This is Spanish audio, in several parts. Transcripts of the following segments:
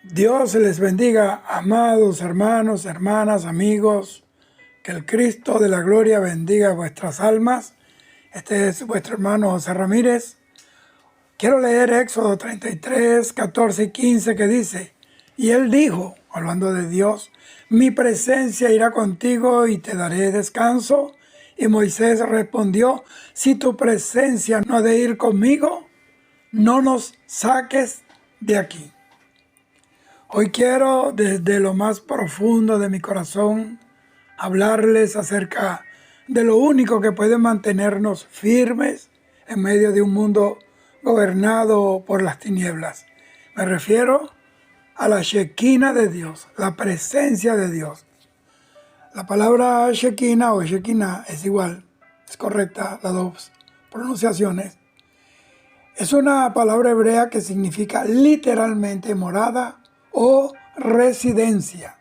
Dios les bendiga, amados hermanos, hermanas, amigos. Que el Cristo de la gloria bendiga vuestras almas. Este es vuestro hermano José Ramírez. Quiero leer Éxodo 33, 14 y 15 que dice: Y él dijo, hablando de Dios, mi presencia irá contigo y te daré descanso. Y Moisés respondió: si tu presencia no ha de ir conmigo, no nos saques de aquí. Hoy quiero desde lo más profundo de mi corazón hablarles acerca de lo único que puede mantenernos firmes en medio de un mundo gobernado por las tinieblas. Me refiero a la Shekinah de Dios, la presencia de Dios. La palabra Shekinah o Shekinah es igual, es correcta las dos pronunciaciones. Es una palabra hebrea que significa literalmente morada o residencia,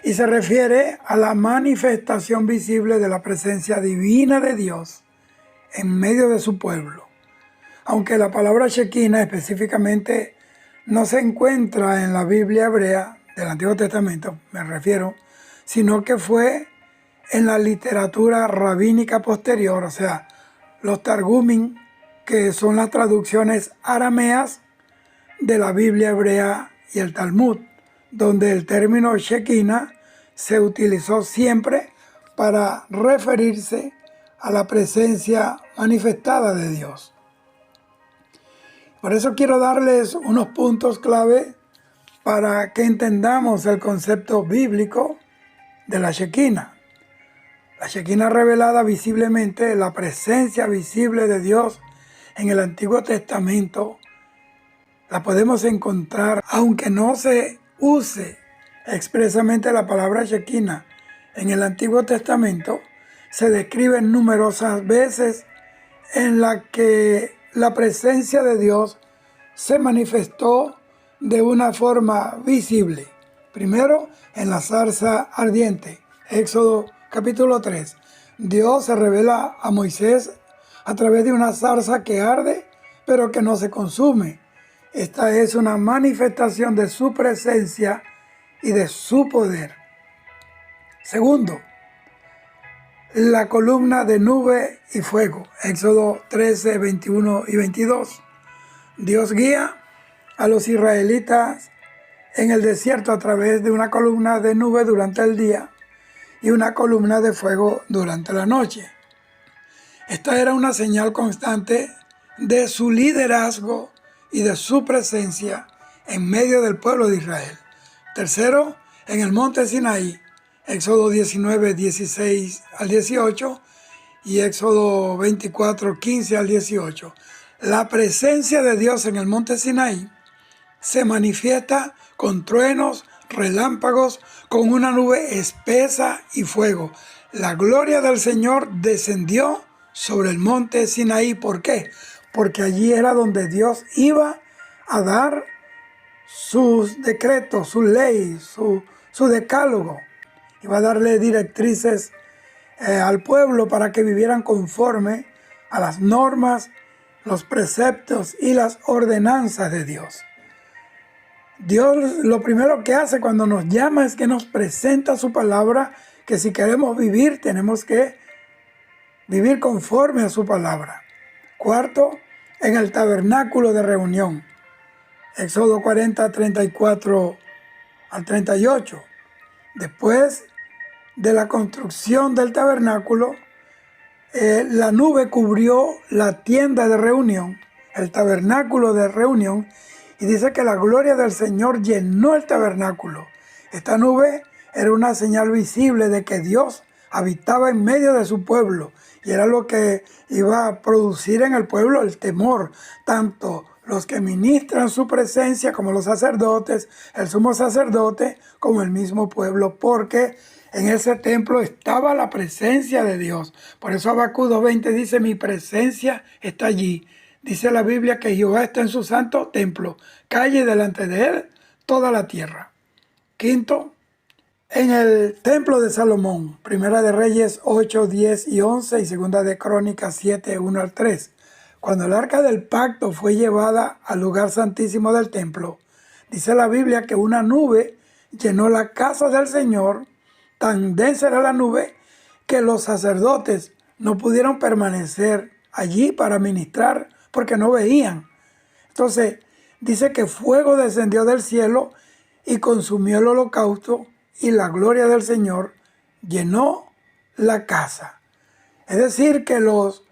y se refiere a la manifestación visible de la presencia divina de Dios en medio de su pueblo. Aunque la palabra Shekinah específicamente no se encuentra en la Biblia hebrea del Antiguo Testamento, me refiero, sino que fue en la literatura rabínica posterior, o sea, los Targumim, que son las traducciones arameas de la Biblia hebrea y el Talmud, donde el término Shekinah se utilizó siempre para referirse a la presencia manifestada de Dios. Por eso quiero darles unos puntos clave para que entendamos el concepto bíblico de la Shekinah. La Shekinah revelada visiblemente, la presencia visible de Dios en el Antiguo Testamento, la podemos encontrar, aunque no se use expresamente la palabra Shekinah en el Antiguo Testamento, se describe numerosas veces en la que la presencia de Dios se manifestó de una forma visible. Primero, en la zarza ardiente, Éxodo capítulo 3. Dios se revela a Moisés a través de una zarza que arde, pero que no se consume. Esta es una manifestación de su presencia y de su poder. Segundo, la columna de nube y fuego, Éxodo 13, 21 y 22. Dios guía a los israelitas en el desierto a través de una columna de nube durante el día y una columna de fuego durante la noche. Esta era una señal constante de su liderazgo y de su presencia en medio del pueblo de Israel. Tercero, en el monte Sinaí, Éxodo 19, 16 al 18 y Éxodo 24, 15 al 18. La presencia de Dios en el monte Sinaí se manifiesta con truenos, relámpagos, con una nube espesa y fuego. La gloria del Señor descendió sobre el monte Sinaí. ¿Por qué? Porque allí era donde Dios iba a dar sus decretos, su ley, su decálogo. Iba a darle directrices al pueblo para que vivieran conforme a las normas, los preceptos y las ordenanzas de Dios. Dios lo primero que hace cuando nos llama es que nos presenta su palabra, que si queremos vivir tenemos que vivir conforme a su palabra. Cuarto, en el tabernáculo de reunión, Éxodo 40, 34 al 38. Después de la construcción del tabernáculo, la nube cubrió la tienda de reunión, el tabernáculo de reunión, y dice que la gloria del Señor llenó el tabernáculo. Esta nube era una señal visible de que Dios habitaba en medio de su pueblo, y era lo que iba a producir en el pueblo el temor, tanto los que ministran su presencia como los sacerdotes, el sumo sacerdote, como el mismo pueblo, porque en ese templo estaba la presencia de Dios. Por eso Habacuc 2:20 dice: mi presencia está allí. Dice la Biblia que Jehová está en su santo templo, calle delante de él toda la tierra. Quinto, en el templo de Salomón, Primera de Reyes 8, 10 y 11 y Segunda de Crónicas 7, 1 al 3. Cuando el arca del pacto fue llevada al lugar santísimo del templo, Dice la Biblia que una nube llenó la casa del Señor, tan densa era la nube que los sacerdotes no pudieron permanecer allí para ministrar porque no veían. Entonces dice que fuego descendió del cielo y consumió el holocausto y la gloria del Señor llenó la casa. Es decir, que los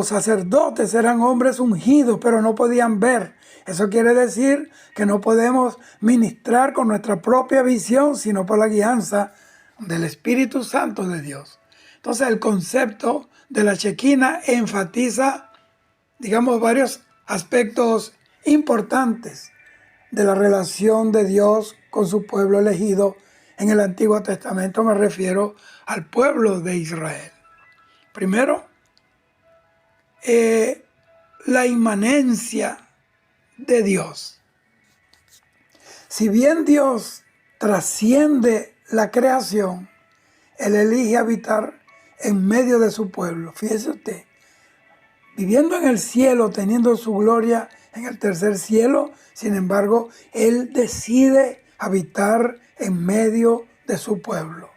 sacerdotes eran hombres ungidos, pero no podían ver. Eso quiere decir que no podemos ministrar con nuestra propia visión, sino por la guianza del Espíritu Santo de Dios. Entonces el concepto de la Shekinah enfatiza, digamos, varios aspectos importantes de la relación de Dios con su pueblo elegido. En el Antiguo Testamento me refiero al pueblo de Israel. Primero, la inmanencia de Dios. Si bien Dios trasciende la creación, Él elige habitar en medio de su pueblo. Fíjese usted, viviendo en el cielo, teniendo su gloria en el tercer cielo, sin embargo, Él decide habitar en medio de su pueblo.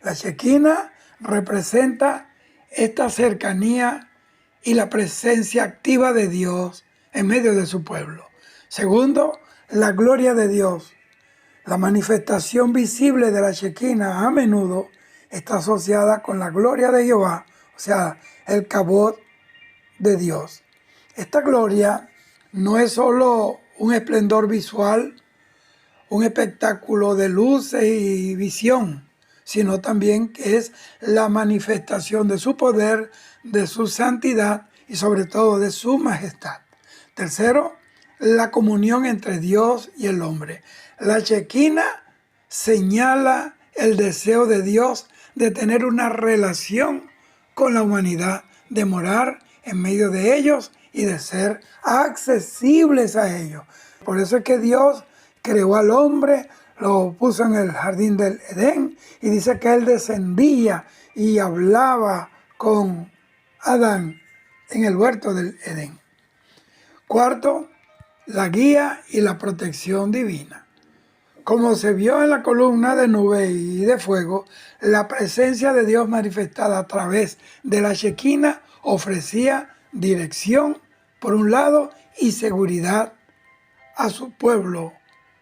La Shekinah representa esta cercanía y la presencia activa de Dios en medio de su pueblo. Segundo, la gloria de Dios. La manifestación visible de la Shekinah a menudo está asociada con la gloria de Jehová, o sea, el Kabod de Dios. Esta gloria no es solo un esplendor visual, un espectáculo de luces y visión, sino también que es la manifestación de su poder, de su santidad y sobre todo de su majestad. Tercero, la comunión entre Dios y el hombre. La Shekinah señala el deseo de Dios de tener una relación con la humanidad, de morar en medio de ellos y de ser accesibles a ellos. Por eso es que Dios creó al hombre, lo puso en el jardín del Edén y dice que él descendía y hablaba con Adán en el huerto del Edén. Cuarto, la guía y la protección divina. Como se vio en la columna de nube y de fuego, la presencia de Dios manifestada a través de la Shekinah ofrecía dirección, por un lado, y seguridad a su pueblo,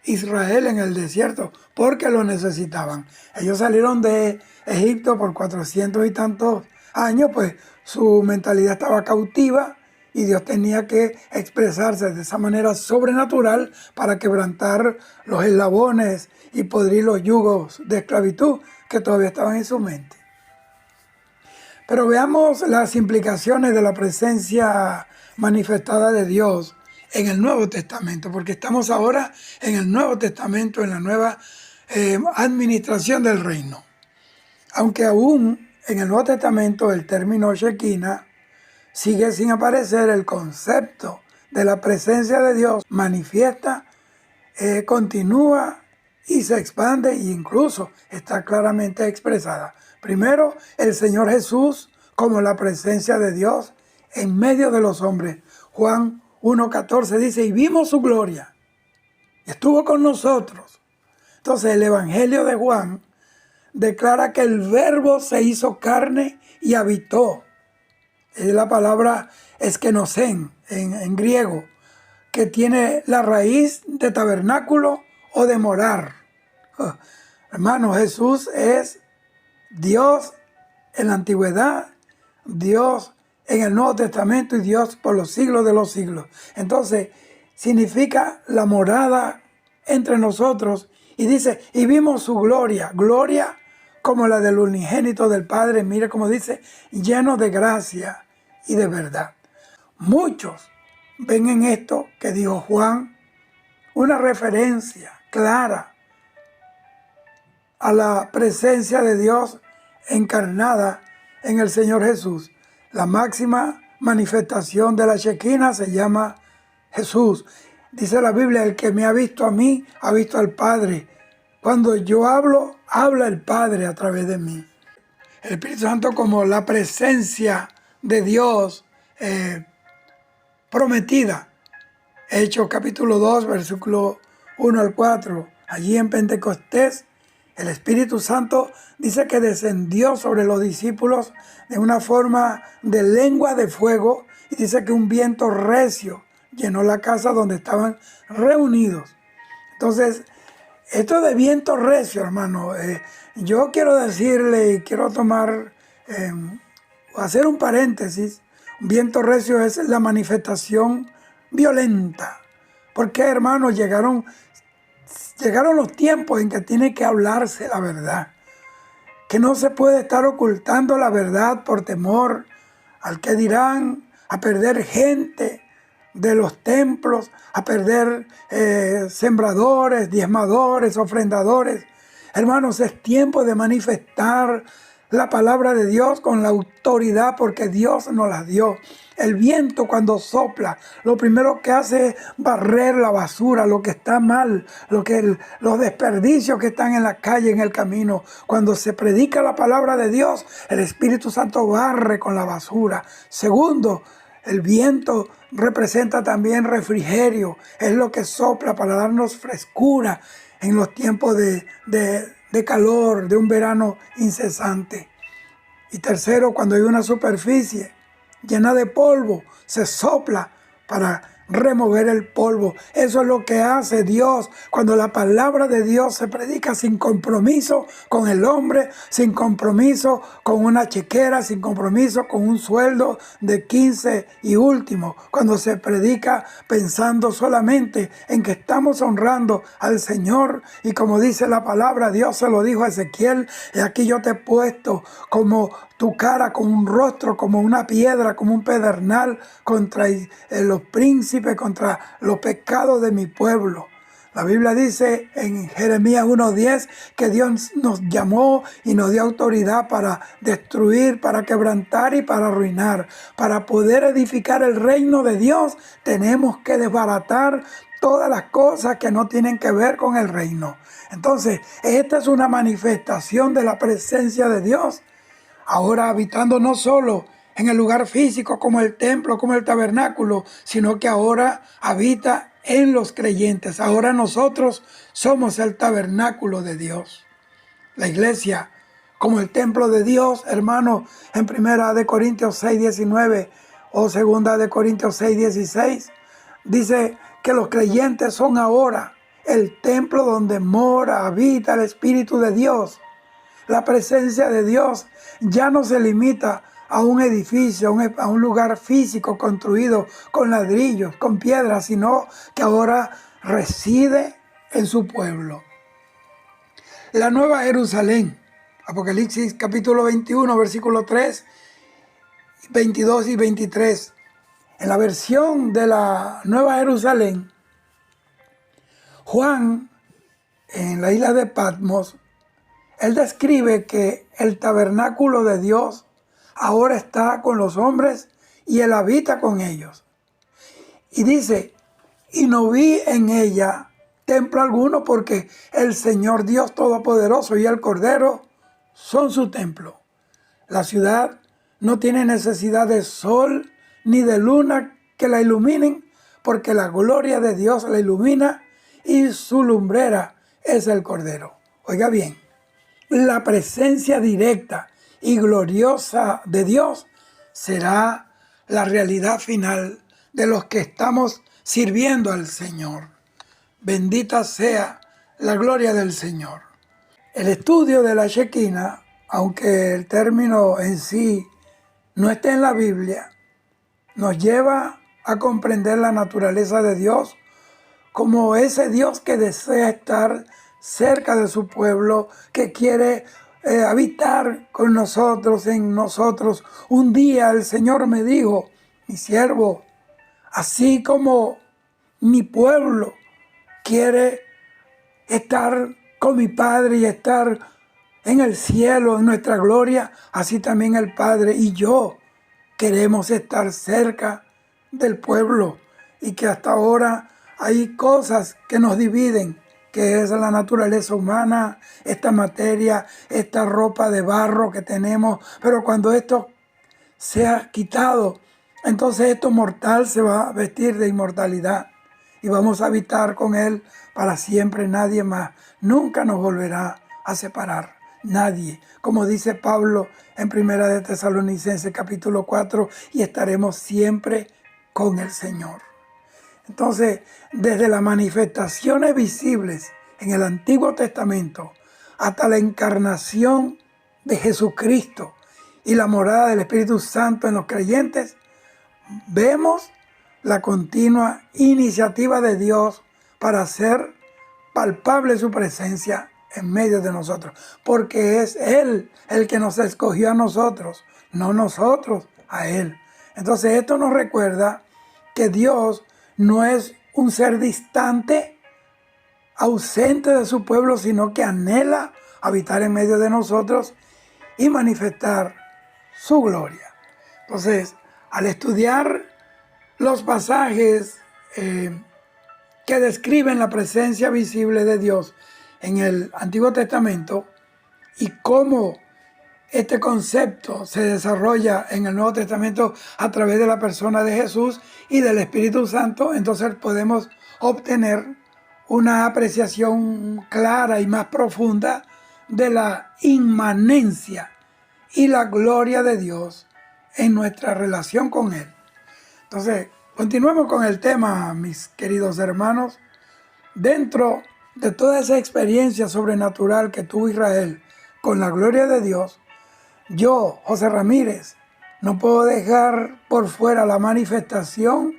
Israel, en el desierto, porque lo necesitaban. Ellos salieron de Egipto por 400 y tantos años, pues su mentalidad estaba cautiva y Dios tenía que expresarse de esa manera sobrenatural para quebrantar los eslabones y podrir los yugos de esclavitud que todavía estaban en su mente. Pero veamos las implicaciones de la presencia manifestada de Dios en el Nuevo Testamento, porque estamos ahora en el Nuevo Testamento, en la nueva administración del reino. Aunque aún en el Nuevo Testamento el término Shekinah sigue sin aparecer, el concepto de la presencia de Dios manifiesta, continúa y se expande e incluso está claramente expresada. Primero, el Señor Jesús como la presencia de Dios en medio de los hombres. Juan 1:14 dice, y vimos su gloria, y estuvo con nosotros. Entonces el Evangelio de Juan declara que el Verbo se hizo carne y habitó. Es la palabra eskenosen en griego, que tiene la raíz de tabernáculo o de morar. Hermano, Jesús es Dios en la antigüedad, Dios en el Nuevo Testamento y Dios por los siglos de los siglos. Entonces, significa la morada entre nosotros. Y dice, y vimos su gloria, gloria como la del unigénito del Padre, mire cómo dice, lleno de gracia y de verdad. Muchos ven en esto que dijo Juan una referencia clara a la presencia de Dios encarnada en el Señor Jesús. La máxima manifestación de la Shekinah se llama Jesús. Dice la Biblia, el que me ha visto a mí, ha visto al Padre. Cuando yo hablo, habla el Padre a través de mí. El Espíritu Santo como la presencia de Dios prometida. Hechos capítulo 2, versículo 1 al 4, allí en Pentecostés, el Espíritu Santo dice que descendió sobre los discípulos de una forma de lengua de fuego y dice que un viento recio llenó la casa donde estaban reunidos. Entonces, esto de viento recio, hermano, yo quiero decirle y quiero hacer un paréntesis. Un viento recio es la manifestación violenta. Porque, hermano, llegaron los tiempos en que tiene que hablarse la verdad. Que no se puede estar ocultando la verdad por temor al que dirán, a perder gente de los templos, a perder sembradores, diezmadores, ofrendadores. Hermanos, es tiempo de manifestar la palabra de Dios con la autoridad porque Dios nos la dio. El viento cuando sopla, lo primero que hace es barrer la basura, lo que está mal, los desperdicios que están en la calle, en el camino. Cuando se predica la palabra de Dios, el Espíritu Santo barre con la basura. Segundo, el viento representa también refrigerio, es lo que sopla para darnos frescura en los tiempos de calor, de un verano incesante. Y tercero, cuando hay una superficie llena de polvo, se sopla para remover el polvo. Eso es lo que hace Dios cuando la palabra de Dios se predica sin compromiso con el hombre, sin compromiso con una chequera, sin compromiso con un sueldo de 15 y último. Cuando se predica pensando solamente en que estamos honrando al Señor y como dice la palabra, Dios se lo dijo a Ezequiel, y aquí yo te he puesto como tu cara, como un rostro, como una piedra, como un pedernal contra los príncipes, contra los pecados de mi pueblo. La Biblia dice en Jeremías 1:10 que Dios nos llamó y nos dio autoridad para destruir, para quebrantar y para arruinar. Para poder edificar el reino de Dios tenemos que desbaratar todas las cosas que no tienen que ver con el reino. Entonces, esta es una manifestación de la presencia de Dios. Ahora habitando no solo en el lugar físico como el templo, como el tabernáculo, sino que ahora habita en los creyentes. Ahora nosotros somos el tabernáculo de Dios. La iglesia como el templo de Dios, hermano, en 1 Corintios 6:19 o 2 Corintios 6:16, dice que los creyentes son ahora el templo donde mora, habita el Espíritu de Dios. La presencia de Dios ya no se limita a un edificio, a un lugar físico construido con ladrillos, con piedras, sino que ahora reside en su pueblo. La Nueva Jerusalén, Apocalipsis capítulo 21, versículo 3, 22 y 23. En la versión de la Nueva Jerusalén, Juan, en la isla de Patmos, él describe que el tabernáculo de Dios ahora está con los hombres y Él habita con ellos. Y dice, y no vi en ella templo alguno porque el Señor Dios Todopoderoso y el Cordero son su templo. La ciudad no tiene necesidad de sol ni de luna que la iluminen porque la gloria de Dios la ilumina y su lumbrera es el Cordero. Oiga bien. La presencia directa y gloriosa de Dios será la realidad final de los que estamos sirviendo al Señor. Bendita sea la gloria del Señor. El estudio de la Shekinah, aunque el término en sí no esté en la Biblia, nos lleva a comprender la naturaleza de Dios como ese Dios que desea estar cerca de su pueblo, que quiere habitar con nosotros, en nosotros. Un día el Señor me dijo, mi siervo, así como mi pueblo quiere estar con mi Padre y estar en el cielo, en nuestra gloria, así también el Padre y yo queremos estar cerca del pueblo, y que hasta ahora hay cosas que nos dividen, que es la naturaleza humana, esta materia, esta ropa de barro que tenemos, pero cuando esto sea quitado, entonces esto mortal se va a vestir de inmortalidad y vamos a habitar con Él para siempre, nadie más. Nunca nos volverá a separar, nadie. Como dice Pablo en Primera de Tesalonicenses capítulo 4, y estaremos siempre con el Señor. Entonces, desde las manifestaciones visibles en el Antiguo Testamento hasta la encarnación de Jesucristo y la morada del Espíritu Santo en los creyentes, vemos la continua iniciativa de Dios para hacer palpable su presencia en medio de nosotros, porque es Él el que nos escogió a nosotros, no nosotros a Él. Entonces esto nos recuerda que Dios no es un ser distante, ausente de su pueblo, sino que anhela habitar en medio de nosotros y manifestar su gloria. Entonces, al estudiar los pasajes que describen la presencia visible de Dios en el Antiguo Testamento y cómo este concepto se desarrolla en el Nuevo Testamento a través de la persona de Jesús y del Espíritu Santo, entonces podemos obtener una apreciación clara y más profunda de la inmanencia y la gloria de Dios en nuestra relación con Él. Entonces, continuemos con el tema, mis queridos hermanos. Dentro de toda esa experiencia sobrenatural que tuvo Israel con la gloria de Dios, yo, José Ramírez, no puedo dejar por fuera la manifestación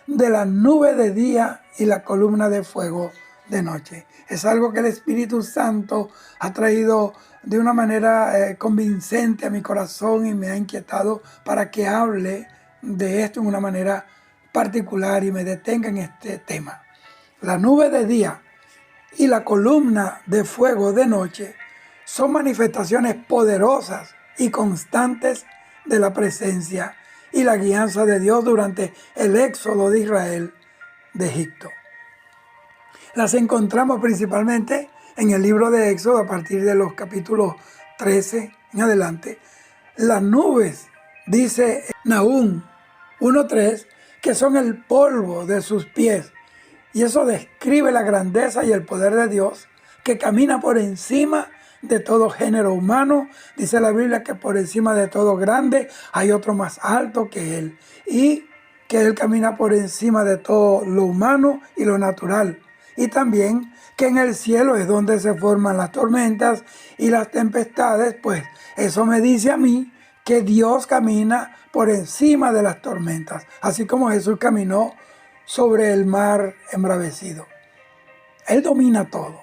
de la nube de día y la columna de fuego de noche. Es algo que el Espíritu Santo ha traído de una manera convincente a mi corazón y me ha inquietado para que hable de esto en una manera particular y me detenga en este tema. La nube de día y la columna de fuego de noche son manifestaciones poderosas y constantes de la presencia y la guianza de Dios durante el éxodo de Israel de Egipto. Las encontramos principalmente en el libro de Éxodo a partir de los capítulos 13 en adelante. Las nubes, dice Nahum 1:3, que son el polvo de sus pies. Y eso describe la grandeza y el poder de Dios, que camina por encima de todo género humano. Dice la Biblia que por encima de todo grande hay otro más alto que Él. Y que Él camina por encima de todo lo humano y lo natural. Y también que en el cielo es donde se forman las tormentas y las tempestades. Pues eso me dice a mí que Dios camina por encima de las tormentas, así como Jesús caminó sobre el mar embravecido. Él domina todo.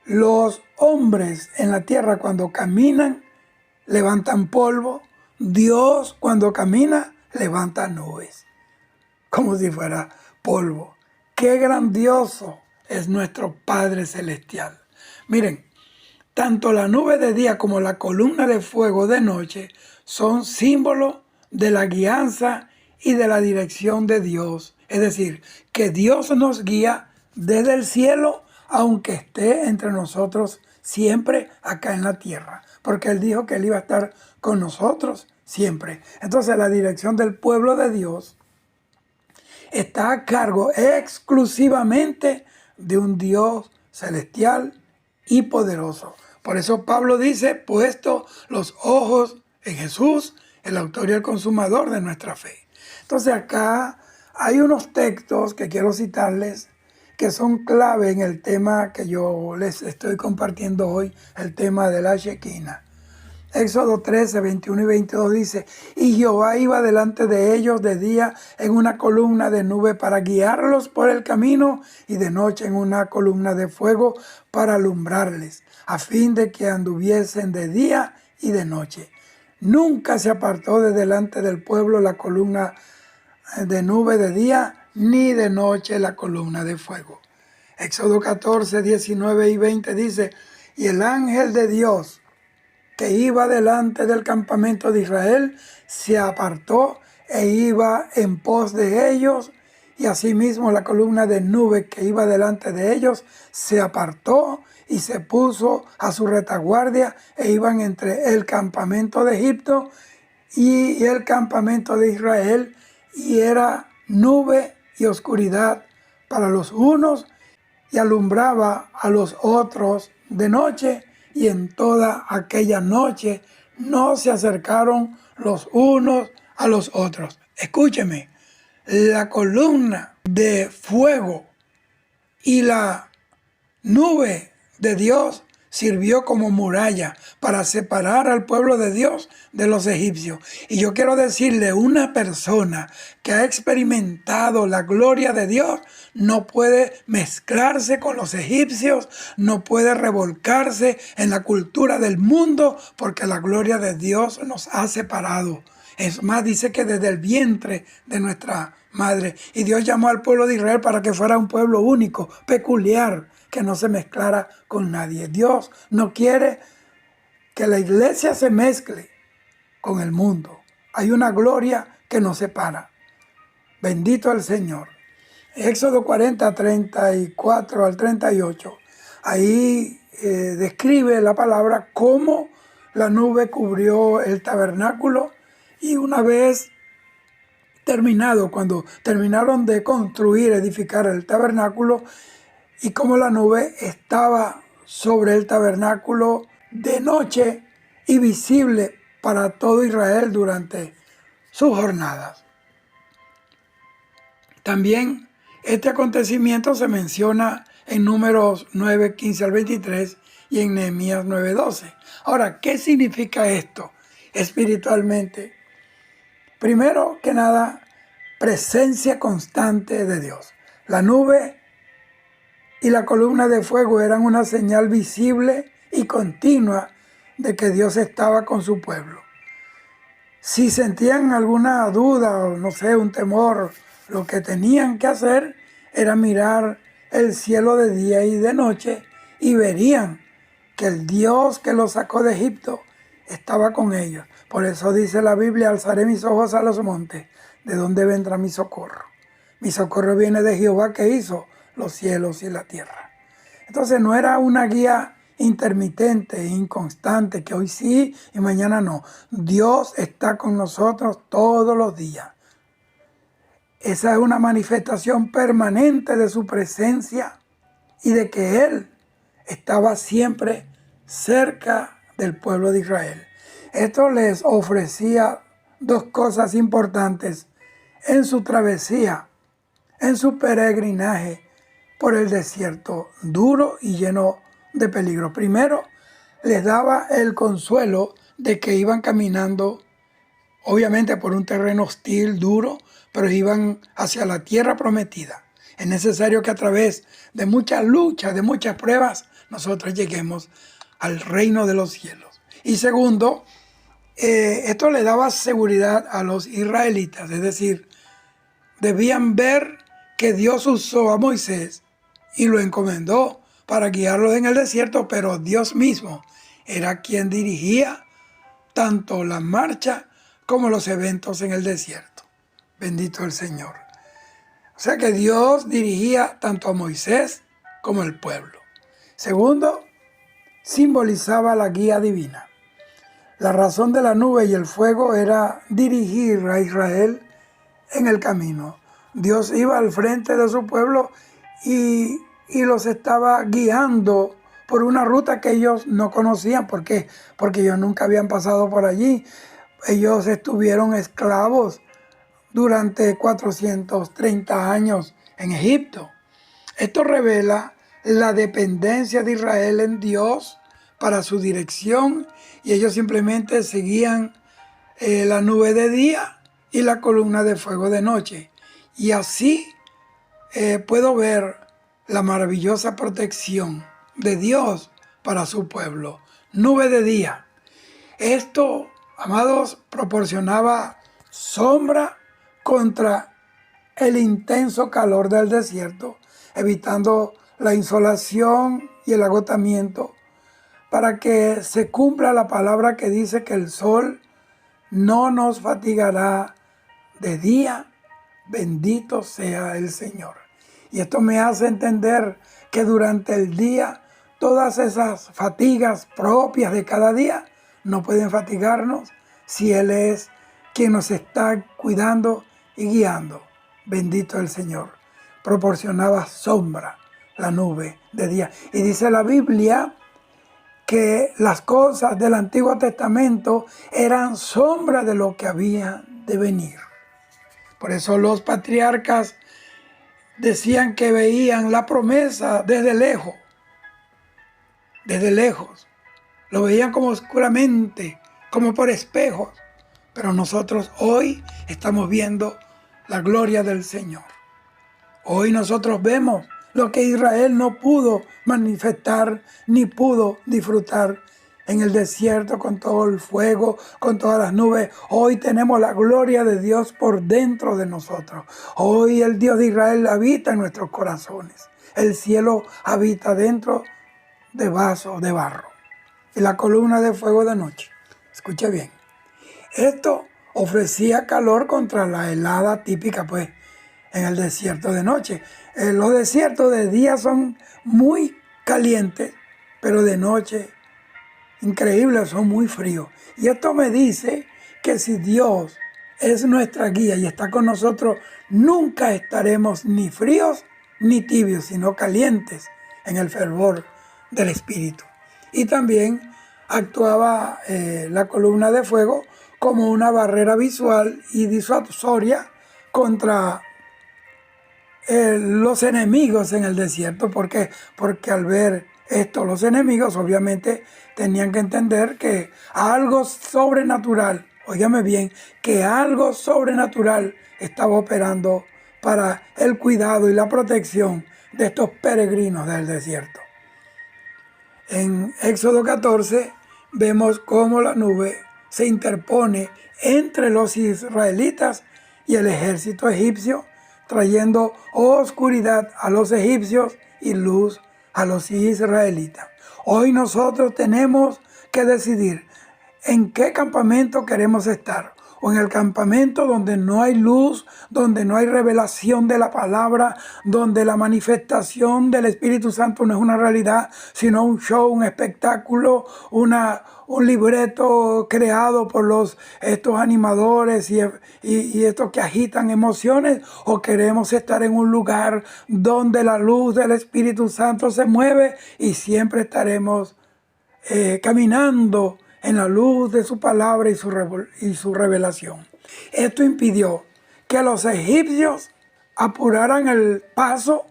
Los hombres en la tierra cuando caminan levantan polvo. Dios cuando camina levanta nubes, como si fuera polvo. ¡Qué grandioso es nuestro Padre Celestial! Miren, tanto la nube de día como la columna de fuego de noche son símbolos de la guianza y de la dirección de Dios. Es decir, que Dios nos guía desde el cielo, aunque esté entre nosotros siempre acá en la tierra. Porque Él dijo que Él iba a estar con nosotros siempre. Entonces la dirección del pueblo de Dios está a cargo exclusivamente de un Dios celestial y poderoso. Por eso Pablo dice, puesto los ojos en Jesús, el autor y el consumador de nuestra fe. Entonces acá hay unos textos que quiero citarles que son clave en el tema que yo les estoy compartiendo hoy, el tema de la Shekinah. Éxodo 13, 21 y 22 dice, y Jehová iba delante de ellos de día en una columna de nube para guiarlos por el camino y de noche en una columna de fuego para alumbrarles, a fin de que anduviesen de día y de noche. Nunca se apartó de delante del pueblo la columna de nube de día, ni de noche la columna de fuego. Éxodo 14, 19 y 20 dice, y el ángel de Dios que iba delante del campamento de Israel se apartó e iba en pos de ellos, y asimismo la columna de nube que iba delante de ellos se apartó y se puso a su retaguardia, e iban entre el campamento de Egipto y el campamento de Israel, y era nube y oscuridad para los unos y alumbraba a los otros de noche, y en toda aquella noche no se acercaron los unos a los otros. Escúcheme, la columna de fuego y la nube de Dios sirvió como muralla para separar al pueblo de Dios de los egipcios. Y yo quiero decirle, una persona que ha experimentado la gloria de Dios no puede mezclarse con los egipcios, no puede revolcarse en la cultura del mundo, porque la gloria de Dios nos ha separado. Es más, dice que desde el vientre de nuestra madre. Y Dios llamó al pueblo de Israel para que fuera un pueblo único, peculiar, que no se mezclara con nadie. Dios no quiere que la iglesia se mezcle con el mundo. Hay una gloria que nos separa. Bendito el Señor. Éxodo 40, 34 al 38. Ahí describe la palabra cómo la nube cubrió el tabernáculo, y una vez terminado, cuando terminaron de construir, edificar el tabernáculo, y como la nube estaba sobre el tabernáculo de noche y visible para todo Israel durante sus jornadas. También este acontecimiento se menciona en Números 9, 15 al 23 y en Nehemías 9, 12. Ahora, ¿qué significa esto espiritualmente? Primero que nada, presencia constante de Dios. La nube y la columna de fuego eran una señal visible y continua de que Dios estaba con su pueblo. Si sentían alguna duda o no sé, un temor, lo que tenían que hacer era mirar el cielo de día y de noche, y verían que el Dios que los sacó de Egipto estaba con ellos. Por eso dice la Biblia: alzaré mis ojos a los montes, ¿de dónde vendrá mi socorro? Mi socorro viene de Jehová, que hizo los cielos y la tierra. Entonces no era una guía intermitente, inconstante, que hoy sí y mañana no. Dios está con nosotros todos los días. Esa es una manifestación permanente de su presencia y de que Él estaba siempre cerca del pueblo de Israel. Esto les ofrecía dos cosas importantes en su travesía, en su peregrinaje por el desierto duro y lleno de peligro. Primero, les daba el consuelo de que iban caminando, obviamente por un terreno hostil, duro, pero iban hacia la tierra prometida. Es necesario que a través de muchas luchas, de muchas pruebas, nosotros lleguemos al reino de los cielos. Y segundo, esto le daba seguridad a los israelitas, es decir, debían ver que Dios usó a Moisés y lo encomendó para guiarlos en el desierto, pero Dios mismo era quien dirigía tanto la marcha como los eventos en el desierto. Bendito el Señor. O sea que Dios dirigía tanto a Moisés como al pueblo. Segundo, simbolizaba la guía divina. La razón de la nube y el fuego era dirigir a Israel en el camino. Dios iba al frente de su pueblo y los estaba guiando por una ruta que ellos no conocían. ¿Por qué? Porque ellos nunca habían pasado por allí. Ellos estuvieron esclavos durante 430 años en Egipto. Esto revela la dependencia de Israel en Dios para su dirección, y ellos simplemente seguían la nube de día y la columna de fuego de noche. Y así puedo ver la maravillosa protección de Dios para su pueblo. Nube de día. Esto, amados, proporcionaba sombra contra el intenso calor del desierto, evitando la insolación y el agotamiento, para que se cumpla la palabra que dice que el sol no nos fatigará de día. Bendito sea el Señor. Y esto me hace entender que durante el día todas esas fatigas propias de cada día no pueden fatigarnos si Él es quien nos está cuidando y guiando. Bendito el Señor. Proporcionaba sombra la nube de día. Y dice la Biblia que las cosas del Antiguo Testamento eran sombra de lo que había de venir. Por eso los patriarcas decían que veían la promesa desde lejos. Desde lejos. Lo veían como oscuramente, como por espejos. Pero nosotros hoy estamos viendo la gloria del Señor. Hoy nosotros vemos lo que Israel no pudo manifestar ni pudo disfrutar en el desierto con todo el fuego, con todas las nubes. Hoy tenemos la gloria de Dios por dentro de nosotros. Hoy el Dios de Israel habita en nuestros corazones. El cielo habita dentro de vasos de barro. Y la columna de fuego de noche. Escuche bien. Esto ofrecía calor contra la helada típica, pues, en el desierto de noche. Los desiertos de día son muy calientes, pero de noche, increíbles, son muy fríos. Y esto me dice que si Dios es nuestra guía y está con nosotros, nunca estaremos ni fríos ni tibios, sino calientes en el fervor del Espíritu. Y también actuaba la columna de fuego como una barrera visual y disuasoria contra los enemigos en el desierto. ¿Por qué? Porque al ver esto, los enemigos obviamente tenían que entender que algo sobrenatural, óigame bien, que algo sobrenatural estaba operando para el cuidado y la protección de estos peregrinos del desierto. En Éxodo 14 vemos cómo la nube se interpone entre los israelitas y el ejército egipcio, trayendo oscuridad a los egipcios y luz a los israelitas. Hoy nosotros tenemos que decidir en qué campamento queremos estar. O en el campamento donde no hay luz, donde no hay revelación de la palabra, donde la manifestación del Espíritu Santo no es una realidad, sino un show, un espectáculo, un libreto creado por estos animadores y estos que agitan emociones. O queremos estar en un lugar donde la luz del Espíritu Santo se mueve y siempre estaremos caminando en la luz de su palabra y su revelación. Esto impidió que los egipcios apuraran el paso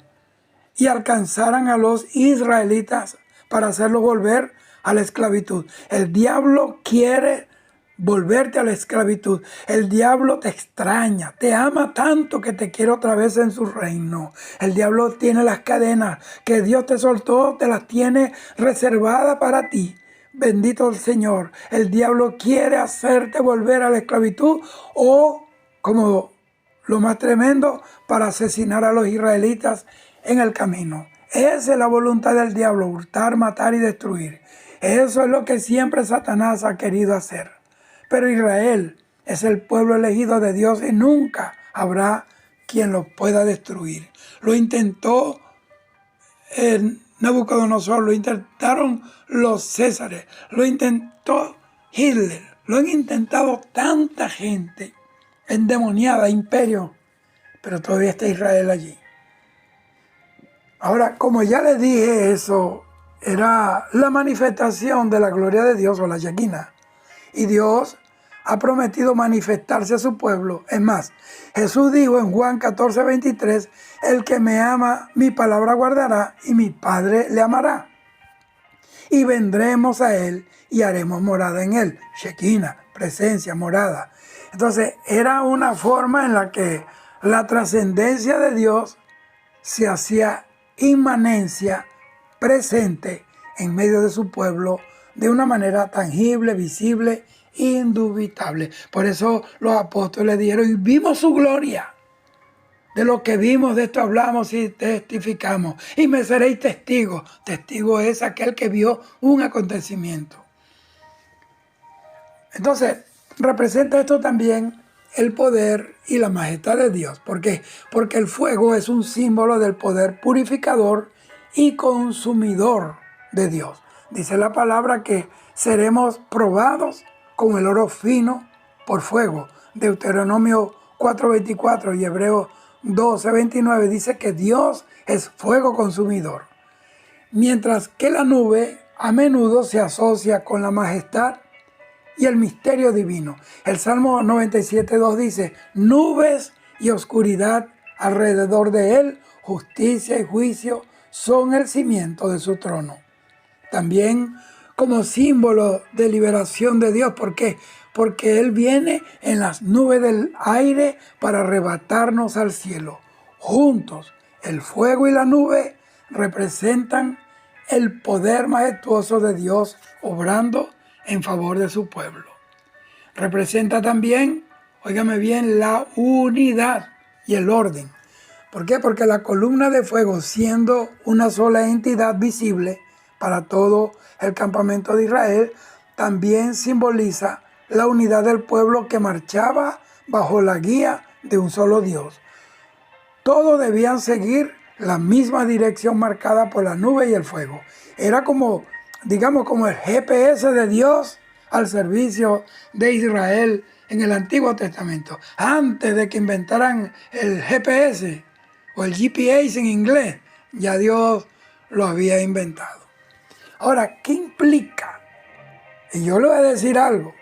y alcanzaran a los israelitas para hacerlos volver a la esclavitud. El diablo quiere volverte a la esclavitud. El diablo te extraña, te ama tanto que te quiere otra vez en su reino. El diablo tiene las cadenas que Dios te soltó, te las tiene reservadas para ti. Bendito el Señor. El diablo quiere hacerte volver a la esclavitud o, como lo más tremendo, para asesinar a los israelitas en el camino. Esa es la voluntad del diablo, hurtar, matar y destruir. Eso es lo que siempre Satanás ha querido hacer. Pero Israel es el pueblo elegido de Dios y nunca habrá quien lo pueda destruir. Lo intentó Nabucodonosor, lo intentaron los Césares, lo intentó Hitler, lo han intentado tanta gente endemoniada, imperio, pero todavía está Israel allí. Ahora, como ya les dije, eso era la manifestación de la gloria de Dios o la Shekinah. Y Dios ha prometido manifestarse a su pueblo. Es más, Jesús dijo en Juan 14:23, el que me ama, mi palabra guardará y mi Padre le amará. Y vendremos a él y haremos morada en él. Shekinah, presencia, morada. Entonces, era una forma en la que la trascendencia de Dios se hacía inmanencia presente en medio de su pueblo de una manera tangible, visible, indubitable. Por eso los apóstoles dijeron, y vimos su gloria. De lo que vimos, de esto hablamos y testificamos. Y me seréis testigos. Testigo es aquel que vio un acontecimiento. Entonces, representa esto también el poder y la majestad de Dios. ¿Por qué? Porque el fuego es un símbolo del poder purificador y consumidor de Dios. Dice la palabra que seremos probados con el oro fino por fuego. Deuteronomio 4:24 y Hebreos 12:29 dice que Dios es fuego consumidor, mientras que la nube a menudo se asocia con la majestad y el misterio divino. El Salmo 97:2 dice, nubes y oscuridad alrededor de él, justicia y juicio son el cimiento de su trono. También como símbolo de liberación de Dios. ¿Por qué? Porque Él viene en las nubes del aire para arrebatarnos al cielo. Juntos, el fuego y la nube representan el poder majestuoso de Dios obrando en favor de su pueblo. Representa también, óigame bien, la unidad y el orden. ¿Por qué? Porque la columna de fuego, siendo una sola entidad visible para todo el campamento de Israel, también simboliza la unidad del pueblo que marchaba bajo la guía de un solo Dios. Todos debían seguir la misma dirección marcada por la nube y el fuego. Era como, digamos, como el GPS de Dios al servicio de Israel en el Antiguo Testamento. Antes de que inventaran el GPS o el GPS en inglés, ya Dios lo había inventado. Ahora, ¿qué implica? Y yo le voy a decir algo.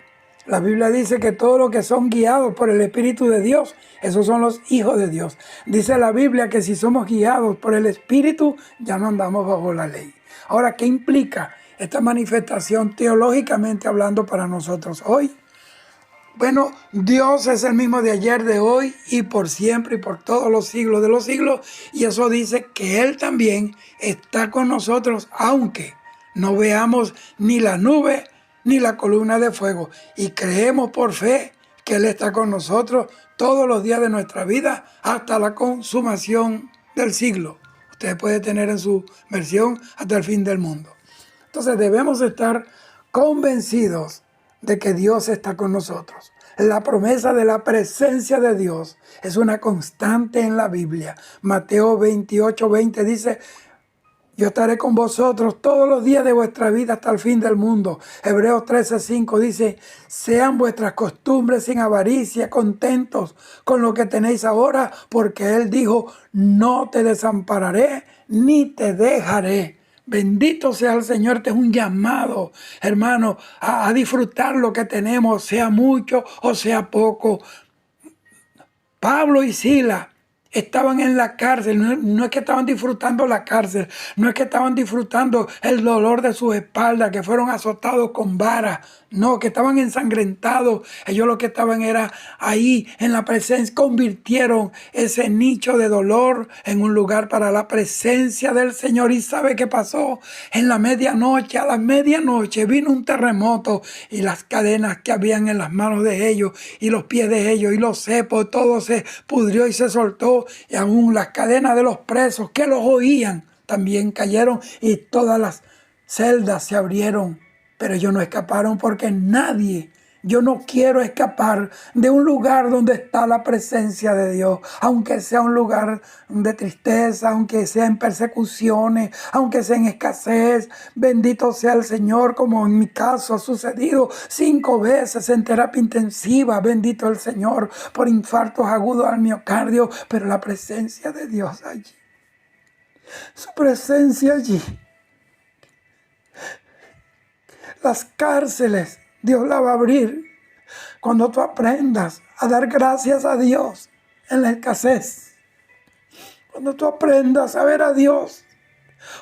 La Biblia dice que todos los que son guiados por el Espíritu de Dios, esos son los hijos de Dios. Dice la Biblia que si somos guiados por el Espíritu, ya no andamos bajo la ley. Ahora, ¿qué implica esta manifestación teológicamente hablando para nosotros hoy? Bueno, Dios es el mismo de ayer, de hoy y por siempre y por todos los siglos de los siglos. Y eso dice que Él también está con nosotros, aunque no veamos ni la nube ni la columna de fuego. Y creemos por fe que Él está con nosotros todos los días de nuestra vida hasta la consumación del siglo. Usted puede tener en su versión hasta el fin del mundo. Entonces debemos estar convencidos de que Dios está con nosotros. La promesa de la presencia de Dios es una constante en la Biblia. Mateo 28:20 dice, yo estaré con vosotros todos los días de vuestra vida hasta el fin del mundo. Hebreos 13:5 dice, sean vuestras costumbres sin avaricia, contentos con lo que tenéis ahora, porque Él dijo, no te desampararé ni te dejaré. Bendito sea el Señor. Este es un llamado, hermano, a disfrutar lo que tenemos, sea mucho o sea poco. Pablo y Silas estaban en la cárcel, no es que estaban disfrutando la cárcel, no es que estaban disfrutando el dolor de sus espaldas, que fueron azotados con varas, no, que estaban ensangrentados. Ellos lo que estaban era ahí en la presencia, convirtieron ese nicho de dolor en un lugar para la presencia del Señor. ¿Y sabe qué pasó? En la medianoche, a la medianoche vino un terremoto y las cadenas que habían en las manos de ellos y los pies de ellos y los cepos, todo se pudrió y se soltó. Y aún las cadenas de los presos que los oían también cayeron y todas las celdas se abrieron. Pero ellos no escaparon porque nadie, yo no quiero escapar de un lugar donde está la presencia de Dios, aunque sea un lugar de tristeza, aunque sea en persecuciones, aunque sea en escasez. Bendito sea el Señor, como en mi caso ha sucedido 5 veces en terapia intensiva. Bendito el Señor por infartos agudos al miocardio, pero la presencia de Dios allí, su presencia allí. Las cárceles, Dios la va a abrir cuando tú aprendas a dar gracias a Dios en la escasez. Cuando tú aprendas a ver a Dios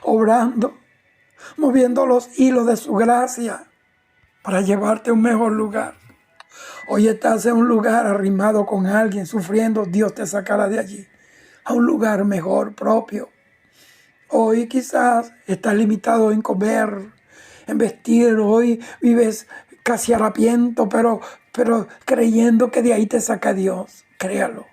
obrando, moviendo los hilos de su gracia para llevarte a un mejor lugar. Hoy estás en un lugar arrimado con alguien, sufriendo, Dios te sacará de allí a un lugar mejor, propio. Hoy quizás estás limitado en comer, en vestir, hoy vives casi harapiento, pero creyendo que de ahí te saca Dios. Créalo.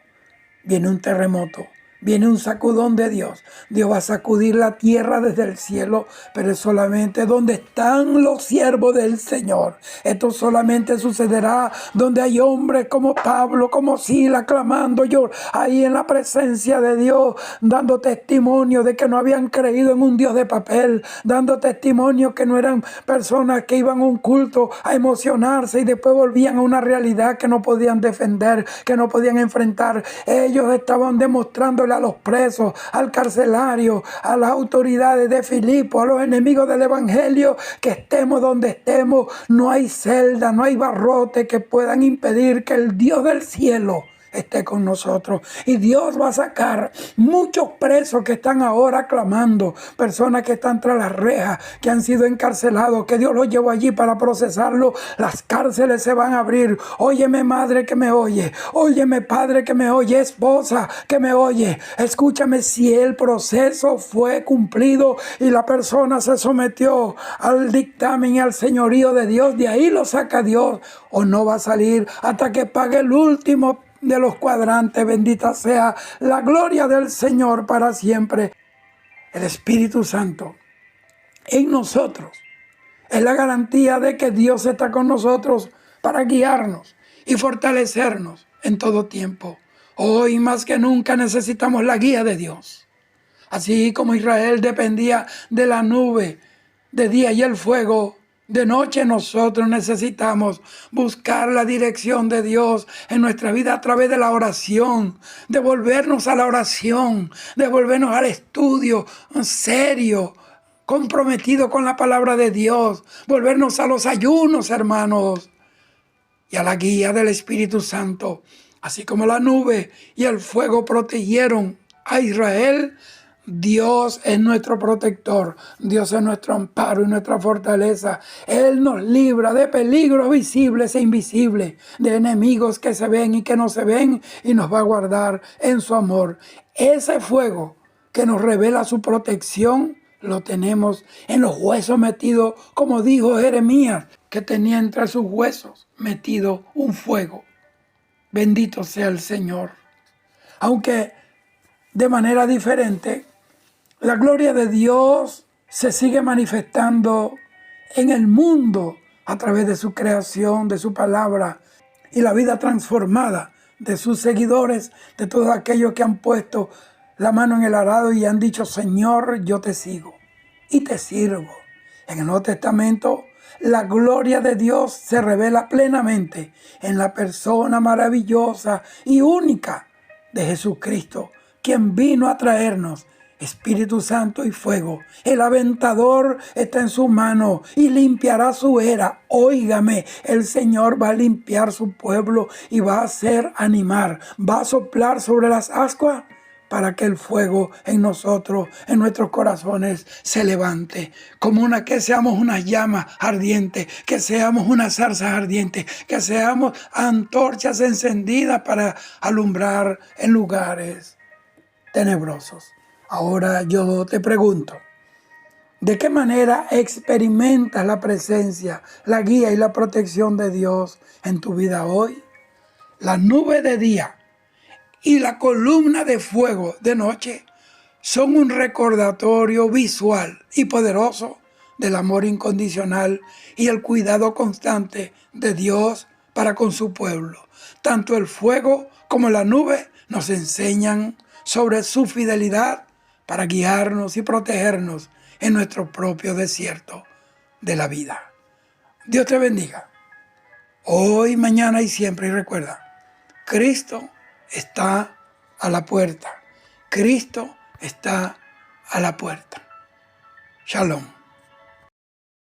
Viene un terremoto, Viene un sacudón de Dios. Dios va a sacudir la tierra desde el cielo, pero es solamente donde están los siervos del Señor. Esto solamente sucederá donde hay hombres como Pablo, como Silas, clamando yo ahí en la presencia de Dios, dando testimonio de que no habían creído en un Dios de papel, dando testimonio que no eran personas que iban a un culto a emocionarse y después volvían a una realidad que no podían defender, que no podían enfrentar. Ellos estaban demostrándole a los presos, al carcelario, a las autoridades de Filipo, a los enemigos del evangelio, que estemos donde estemos, no hay celda, no hay barrote que puedan impedir que el Dios del cielo esté con nosotros. Y Dios va a sacar muchos presos que están ahora clamando, personas que están tras las rejas, que han sido encarcelados, que Dios los llevó allí para procesarlo. Las cárceles se van a abrir. Óyeme, madre que me oye, óyeme, padre que me oye, esposa que me oye, escúchame, si el proceso fue cumplido y la persona se sometió al dictamen y al señorío de Dios, de ahí lo saca Dios, o no va a salir hasta que pague el último de los cuadrantes. Bendita sea la gloria del Señor para siempre. El Espíritu Santo en nosotros es la garantía de que Dios está con nosotros para guiarnos y fortalecernos en todo tiempo. Hoy más que nunca necesitamos la guía de Dios. Así como Israel dependía de la nube de día y el fuego de noche, nosotros necesitamos buscar la dirección de Dios en nuestra vida a través de la oración, devolvernos a la oración, devolvernos al estudio serio, comprometido con la palabra de Dios, volvernos a los ayunos, hermanos, y a la guía del Espíritu Santo. Así como la nube y el fuego protegieron a Israel, Dios es nuestro protector, Dios es nuestro amparo y nuestra fortaleza. Él nos libra de peligros visibles e invisibles, de enemigos que se ven y que no se ven, y nos va a guardar en su amor. Ese fuego que nos revela su protección lo tenemos en los huesos metidos, como dijo Jeremías, que tenía entre sus huesos metido un fuego. Bendito sea el Señor. Aunque de manera diferente, la gloria de Dios se sigue manifestando en el mundo a través de su creación, de su palabra y la vida transformada de sus seguidores, de todos aquellos que han puesto la mano en el arado y han dicho: Señor, yo te sigo y te sirvo. En el Nuevo Testamento, la gloria de Dios se revela plenamente en la persona maravillosa y única de Jesucristo, quien vino a traernos Espíritu Santo y fuego. El aventador está en su mano y limpiará su era. Óigame, el Señor va a limpiar su pueblo y va a hacer animar, va a soplar sobre las ascuas para que el fuego en nosotros, en nuestros corazones, se levante. Que seamos unas llamas ardientes, que seamos unas zarzas ardientes, que seamos antorchas encendidas para alumbrar en lugares tenebrosos. Ahora yo te pregunto, ¿de qué manera experimentas la presencia, la guía y la protección de Dios en tu vida hoy? La nube de día y la columna de fuego de noche son un recordatorio visual y poderoso del amor incondicional y el cuidado constante de Dios para con su pueblo. Tanto el fuego como la nube nos enseñan sobre su fidelidad para guiarnos y protegernos en nuestro propio desierto de la vida. Dios te bendiga. Hoy, mañana y siempre. Y recuerda, Cristo está a la puerta. Cristo está a la puerta. Shalom.